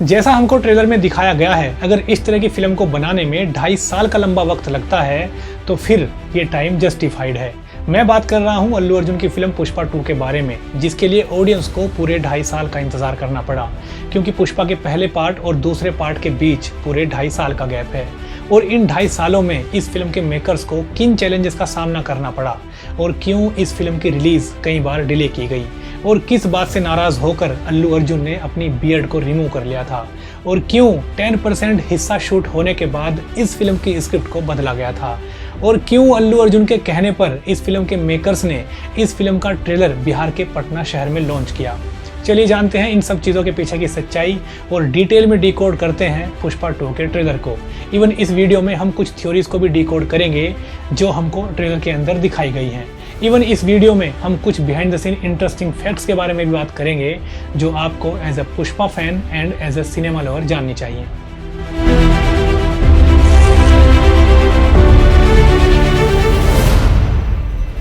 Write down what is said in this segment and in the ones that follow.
जैसा हमको ट्रेलर में दिखाया गया है, अगर इस तरह की फिल्म को बनाने में 2.5 साल का लंबा वक्त लगता है तो फिर ये टाइम जस्टिफाइड है। मैं बात कर रहा हूँ अल्लू अर्जुन की फिल्म पुष्पा 2 के बारे में, जिसके लिए ऑडियंस को पूरे 2.5 साल का इंतजार करना पड़ा, क्योंकि पुष्पा के पहले पार्ट और दूसरे पार्ट के बीच पूरे 2.5 साल का गैप है। और इन 2.5 सालों में इस फिल्म के मेकर्स को किन चैलेंजेस का सामना करना पड़ा और क्यों इस फिल्म की रिलीज कई बार डिले की गई और किस बात से नाराज होकर अल्लू अर्जुन ने अपनी बियर्ड को रिमूव कर लिया था और क्यों 10% हिस्सा शूट होने के बाद इस फिल्म की स्क्रिप्ट को बदला गया था और क्यों अल्लू अर्जुन के कहने पर इस फिल्म के मेकर्स ने इस फिल्म का ट्रेलर बिहार के पटना शहर में लॉन्च किया। चलिए जानते हैं इन सब चीज़ों के पीछे की सच्चाई और डिटेल में डिकोड करते हैं पुष्पा 2 के ट्रेलर को। इवन इस वीडियो में हम कुछ थ्योरीज को भी डिकोड करेंगे जो हमको ट्रेलर के अंदर दिखाई गई हैं। इवन इस वीडियो में हम कुछ behind the scene interesting facts के बारे में भी बात करेंगे जो आपको as a Pushpa fan and as a cinema lover जाननी चाहिए।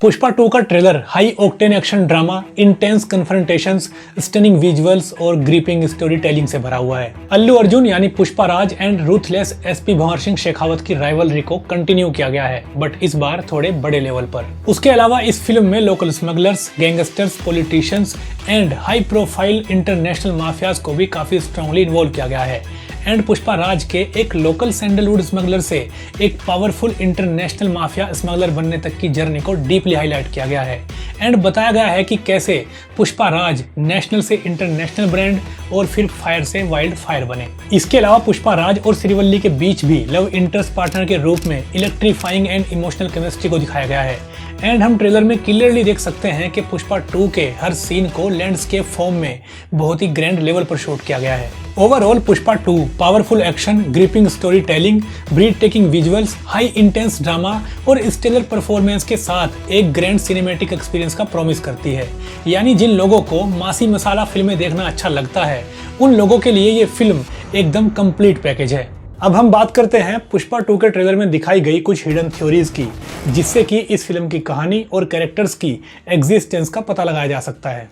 पुष्पा 2 का trailer high octane action drama, intense confrontations, stunning visuals और ग्रिपिंग स्टोरी टेलिंग से भरा हुआ है। अल्लू अर्जुन यानी Pushpa Raj and ruthless SP Bhanwar Singh Shekhawat की राइवलरी को कंटिन्यू किया गया है, बट इस बार थोड़े बड़े लेवल पर। उसके अलावा इस फिल्म में local smugglers, gangsters, politicians and high profile international mafias को भी काफी स्ट्रांगली इन्वॉल्व किया गया है। एंड पुष्पा राज के एक लोकल सैंडलवुड स्मगलर से एक पावरफुल इंटरनेशनल माफिया स्मगलर बनने तक की जर्नी को डीपली हाईलाइट किया गया है एंड बताया गया है कि कैसे पुष्पा राज नेशनल से इंटरनेशनल ब्रांड और फिर फायर से वाइल्ड फायर बने। इसके अलावा पुष्पा राज और श्रीवल्ली के बीच भी लव इंटरेस्ट पार्टनर के रूप में इलेक्ट्रीफाइंग एंड इमोशनल केमिस्ट्री को दिखाया गया है। एंड हम ट्रेलर में क्लियरली देख सकते हैं कि पुष्पा 2 के हर सीन को लैंडस्केप फॉर्म में बहुत ही ग्रैंड लेवल पर शूट किया गया है। Overall Pushpa 2 powerful action, gripping story telling, breath taking visuals, high intense drama और स्टेलर परफॉर्मेंस के साथ एक ग्रैंड सिनेमैटिक एक्सपीरियंस का प्रॉमिस करती है। यानी जिन लोगों को मासी मसाला फिल्में देखना अच्छा लगता है उन लोगों के लिए ये फिल्म एकदम कंप्लीट पैकेज है। अब हम बात करते हैं पुष्पा 2 के ट्रेलर में दिखाई गई कुछ हिडन थ्योरीज की, जिससे कि इस फिल्म की कहानी और कैरेक्टर्स की एग्जिस्टेंस का पता लगाया जा सकता है।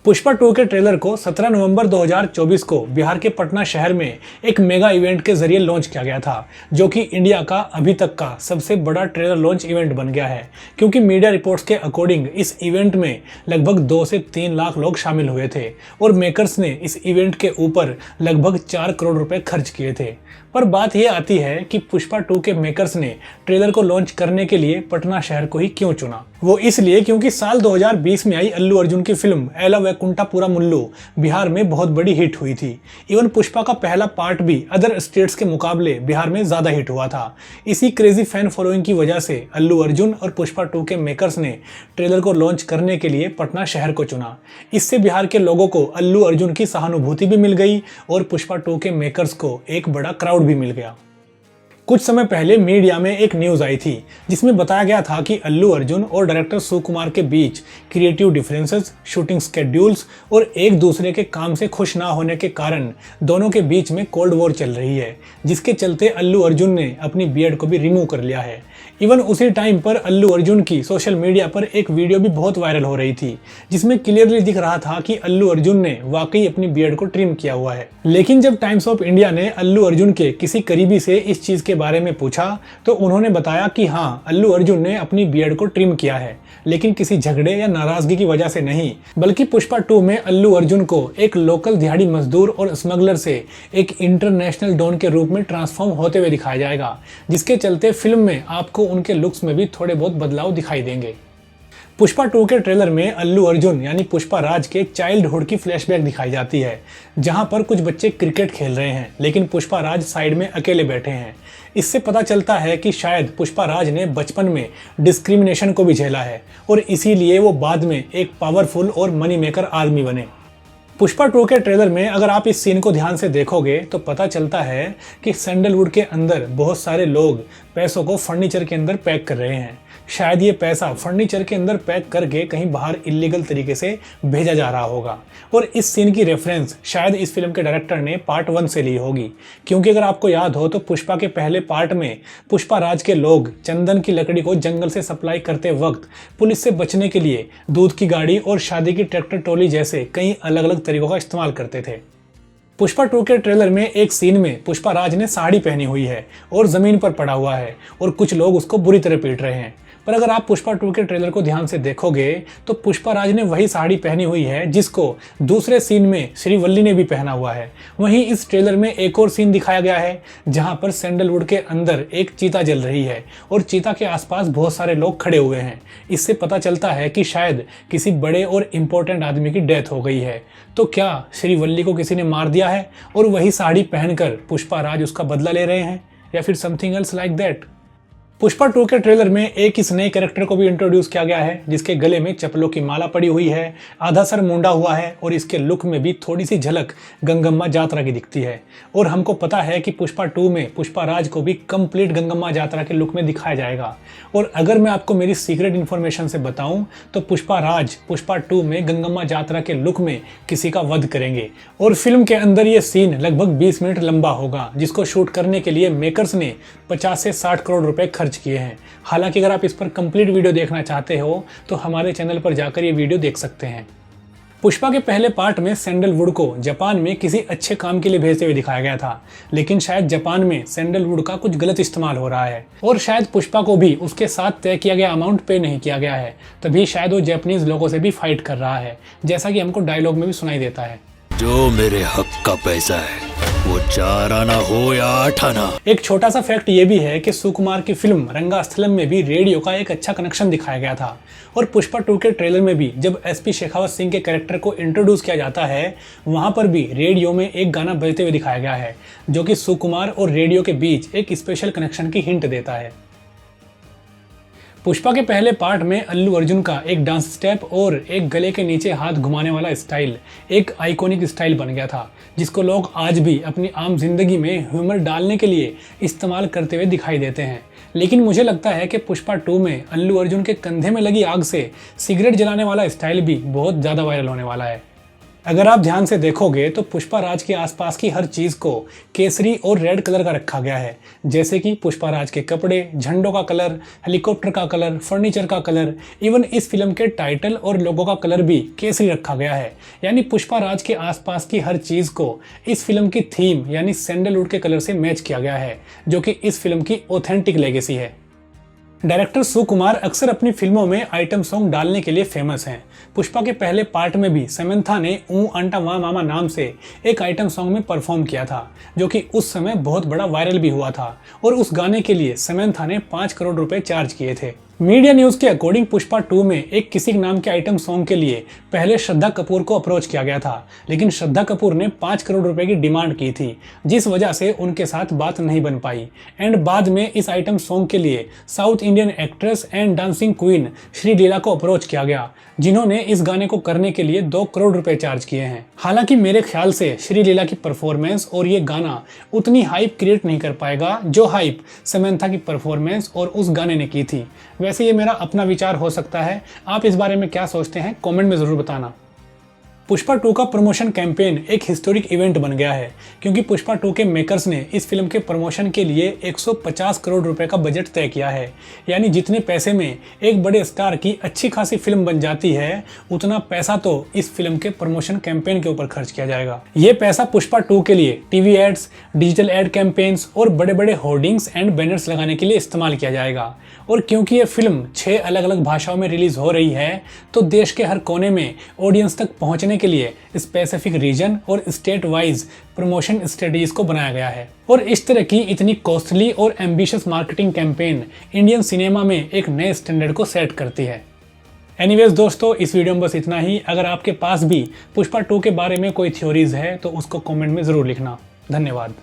पुष्पा 2 के ट्रेलर को 17 नवंबर 2024 को बिहार के पटना शहर में एक मेगा इवेंट के जरिए लॉन्च किया गया था, जो कि इंडिया का अभी तक का सबसे बड़ा ट्रेलर लॉन्च इवेंट बन गया है, क्योंकि मीडिया रिपोर्ट्स के अकॉर्डिंग इस इवेंट में लगभग 2 से 3 लाख लोग शामिल हुए थे और मेकर्स ने इस इवेंट के ऊपर लगभग 4 करोड़ रुपए खर्च किए थे। पर बात यह आती है कि पुष्पा 2 के मेकर्स ने ट्रेलर को लॉन्च करने के लिए पटना शहर को ही क्यों चुना। वो इसलिए क्योंकि साल 2020 में आई अल्लू अर्जुन की फिल्म एला वैकुंठपुरा मुल्लू बिहार में बहुत बड़ी हिट हुई थी। इवन पुष्पा का पहला पार्ट भी अदर स्टेट्स के मुकाबले बिहार में ज्यादा हिट हुआ था। इसी क्रेजी फैन फॉलोइंग की वजह से अल्लू अर्जुन और पुष्पा 2 के मेकर्स ने ट्रेलर को लॉन्च करने के लिए पटना शहर को चुना। इससे बिहार के लोगों को अल्लू अर्जुन की सहानुभूति भी मिल गई और पुष्पा 2 के मेकर्स को एक बड़ा क्राउड भी मिल गया। कुछ समय पहले मीडिया में एक न्यूज आई थी जिसमें बताया गया था कि अल्लू अर्जुन और डायरेक्टर सुकुमार के बीच क्रिएटिव डिफरेंसेस, शूटिंग स्केड्यूल्स और एक दूसरे के काम से खुश ना होने के कारण दोनों के बीच में कोल्ड वॉर चल रही है, जिसके चलते अल्लू अर्जुन ने अपनी बियर्ड को भी रिमूव कर लिया है। इवन उसी टाइम पर अल्लू अर्जुन की सोशल मीडिया पर एक वीडियो भी बहुत वायरल हो रही थी, जिसमें क्लियरली दिख रहा था कि अल्लू अर्जुन ने वाकई अपनी बियर्ड को ट्रिम किया हुआ है। लेकिन जब टाइम्स ऑफ इंडिया ने अल्लू अर्जुन के किसी करीबी से इस चीज के बारे में पूछा तो उन्होंने बताया कि हाँ, अल्लू अर्जुन ने अपनी बियर्ड को ट्रिम किया है, लेकिन किसी झगड़े या नाराजगी की वजह से नहीं, बल्कि पुष्पा 2 में अल्लू अर्जुन को एक लोकल दिहाड़ी मजदूर और स्मगलर से एक इंटरनेशनल डॉन के रूप में ट्रांसफॉर्म होते हुए दिखाया जाएगा, जिसके चलते फिल्म में आपको उनके लुक्स में भी थोड़े बहुत बदलाव दिखाई देंगे। पुष्पा 2 के ट्रेलर में अल्लू अर्जुन यानी पुष्पा राज के चाइल्डहुड की फ्लैशबैक दिखाई जाती है, जहां पर कुछ बच्चे क्रिकेट खेल रहे हैं लेकिन पुष्पा राज साइड में अकेले बैठे हैं। इससे पता चलता है कि शायद पुष्पा राज ने बचपन में डिस्क्रिमिनेशन को भी झेला है और इसीलिए वो बाद में एक पावरफुल और मनी मेकर आदमी बने। पुष्पा 2 के ट्रेलर में अगर आप इस सीन को ध्यान से देखोगे तो पता चलता है कि सैंडलवुड के अंदर बहुत सारे लोग पैसों को फर्नीचर के अंदर पैक कर रहे हैं। शायद ये पैसा फर्नीचर के अंदर पैक करके कहीं बाहर इलीगल तरीके से भेजा जा रहा होगा और इस सीन की रेफरेंस शायद इस फिल्म के डायरेक्टर ने पार्ट 1 से ली होगी, क्योंकि अगर आपको याद हो तो पुष्पा के पहले पार्ट में पुष्पा राज के लोग चंदन की लकड़ी को जंगल से सप्लाई करते वक्त पुलिस से बचने के लिए दूध की गाड़ी और शादी की ट्रैक्टर ट्रॉली जैसे कई अलग अलग तरीकों का इस्तेमाल करते थे। पुष्पा 2 के ट्रेलर में एक सीन में पुष्पा राज ने साड़ी पहनी हुई है और जमीन पर पड़ा हुआ है और कुछ लोग उसको बुरी तरह पीट रहे हैं। पर अगर आप पुष्पा 2 के ट्रेलर को ध्यान से देखोगे तो पुष्पा राज ने वही साड़ी पहनी हुई है जिसको दूसरे सीन में श्रीवल्ली ने भी पहना हुआ है। वहीं इस ट्रेलर में एक और सीन दिखाया गया है जहां पर सैंडलवुड के अंदर एक चीता जल रही है और चीता के आसपास बहुत सारे लोग खड़े हुए हैं। इससे पता चलता है कि शायद किसी बड़े और इम्पोर्टेंट आदमी की डेथ हो गई है। तो क्या श्रीवल्ली को किसी ने मार दिया है और वही साड़ी पहनकर पुष्पा राज उसका बदला ले रहे हैं, या फिर something else like that. Pushpa 2 के ट्रेलर में एक इस नए कैरेक्टर को भी इंट्रोड्यूस किया गया है जिसके गले में चप्पलों की माला पड़ी हुई है, आधा सर मुंडा हुआ है और इसके लुक में भी थोड़ी सी झलक गंगम्मा जात्रा की दिखती है। और हमको पता है कि पुष्पा 2 में पुष्पा राज को भी कंप्लीट गंगम्मा जात्रा के लुक में दिखाया जाएगा। और अगर मैं आपको मेरी सीक्रेट इन्फॉर्मेशन से बताऊं तो पुष्पा राज पुष्पा 2 में गंगम्मा जात्रा के लुक में किसी का वध करेंगे और फिल्म के अंदर ये सीन लगभग 20 मिनट लंबा होगा, जिसको शूट करने के लिए मेकर्स ने 50 से 60 करोड़ रुपए खर्च किए हैं। हालांकि अगर आप इस पर कंप्लीट वीडियो देखना चाहते हो तो हमारे चैनल पर जाकर ये वीडियो देख सकते हैं। पुष्पा के पहले पार्ट में सैंडलवुड को जापान में किसी अच्छे काम के लिए भेजते हुए दिखाया गया था, लेकिन शायद जापान में सैंडलवुड का कुछ गलत इस्तेमाल हो रहा है और शायद पुष्पा को भी उसके साथ तय किया गया अमाउंट पे नहीं किया गया है, तभी शायद वो जापानीज लोगों से भी फाइट कर रहा है, जैसा कि हमको डायलॉग में भी सुनाई देता है। जो मेरे हक का पैसा है वो 4 आना हो या 8 आना। एक छोटा सा फैक्ट ये भी है कि सुकुमार की फिल्म रंगास्थलम में भी रेडियो का एक अच्छा कनेक्शन दिखाया गया था और पुष्पा 2 के ट्रेलर में भी जब एसपी शेखावत सिंह के कैरेक्टर को इंट्रोड्यूस किया जाता है वहां पर भी रेडियो में एक गाना बजते हुए दिखाया गया है जो कि सुकुमार और रेडियो के बीच एक स्पेशल कनेक्शन की हिंट देता है। पुष्पा के पहले पार्ट में अल्लू अर्जुन का एक डांस स्टेप और एक गले के नीचे हाथ घुमाने वाला स्टाइल एक आइकॉनिक स्टाइल बन गया था, जिसको लोग आज भी अपनी आम जिंदगी में ह्यूमर डालने के लिए इस्तेमाल करते हुए दिखाई देते हैं। लेकिन मुझे लगता है कि पुष्पा 2 में अल्लू अर्जुन के कंधे में लगी आग से सिगरेट जलाने वाला स्टाइल भी बहुत ज़्यादा वायरल होने वाला है। अगर आप ध्यान से देखोगे तो पुष्पा राज के आसपास की हर चीज को केसरी और रेड कलर का रखा गया है, जैसे कि पुष्पा राज के कपड़े, झंडों का कलर, हेलीकॉप्टर का कलर, फर्नीचर का कलर, इवन इस फिल्म के टाइटल और लोगो का कलर भी केसरी रखा गया है। यानी पुष्पा राज के आसपास की हर चीज को इस फिल्म की थीम यानी सैंडलवुड के कलर से मैच किया गया है, जो कि इस फिल्म की ऑथेंटिक लेगेसी है। डायरेक्टर सुकुमार अक्सर अपनी फिल्मों में आइटम सॉन्ग डालने के लिए फेमस हैं। पुष्पा के पहले पार्ट में भी समंथा ने ऊ अंटा वा मामा नाम से एक आइटम सॉन्ग में परफॉर्म किया था, जो कि उस समय बहुत बड़ा वायरल भी हुआ था और उस गाने के लिए समंथा ने 5 करोड़ रुपए चार्ज किए थे। मीडिया न्यूज के अकॉर्डिंग पुष्पा 2 में एक किसी नाम के आइटम सॉन्ग के लिए पहले श्रद्धा कपूर को अप्रोच किया गया था, लेकिन श्रद्धा कपूर ने 5 करोड़ रुपए की डिमांड की थी, जिस वजह से उनके साथ बात नहीं बन पाई। एंड बाद में इस आइटम सॉन्ग के लिए south Indian actress and dancing queen Sreeleela को अप्रोच किया गया, जिन्होंने इस गाने को करने के लिए 2 करोड़ रुपए चार्ज किए हैं। हालांकि मेरे ख्याल से श्रीलीला की परफॉर्मेंस और ये गाना उतनी हाइप क्रिएट नहीं कर पाएगा जो हाइप समंथा की परफॉर्मेंस और उस गाने ने की थी। वैसे ये मेरा अपना विचार हो सकता है, आप इस बारे में क्या सोचते हैं कमेंट में जरूर बताना। पुष्पा 2 का प्रमोशन कैंपेन एक हिस्टोरिक इवेंट बन गया है, क्योंकि पुष्पा 2 के मेकर्स ने इस फिल्म के प्रमोशन के लिए 150 करोड़ रुपए का बजट तय किया है। यानी जितने पैसे में एक बड़े स्टार की अच्छी खासी फिल्म बन जाती है, उतना पैसा तो इस फिल्म के प्रमोशन कैंपेन के ऊपर खर्च किया जाएगा। ये पैसा पुष्पा 2 के लिए TV ads, digital ad campaigns और बड़े बड़े होर्डिंग्स एंड बैनर्स लगाने के लिए इस्तेमाल किया जाएगा। और क्योंकि ये फिल्म 6 अलग अलग भाषाओं में रिलीज हो रही है, तो देश के हर कोने में ऑडियंस तक पहुंचने के लिए स्पेसिफिक रीजन और स्टेट वाइज प्रमोशन स्ट्रेटजीज को बनाया गया है। और इस तरह की इतनी कॉस्टली और ambitious marketing campaign Indian cinema में एक नए स्टैंडर्ड को सेट करती है। एनीवेज दोस्तों, इस वीडियो में बस इतना ही। अगर आपके पास भी पुष्पा 2 के बारे में कोई थ्योरीज है तो उसको कमेंट में जरूर लिखना। धन्यवाद।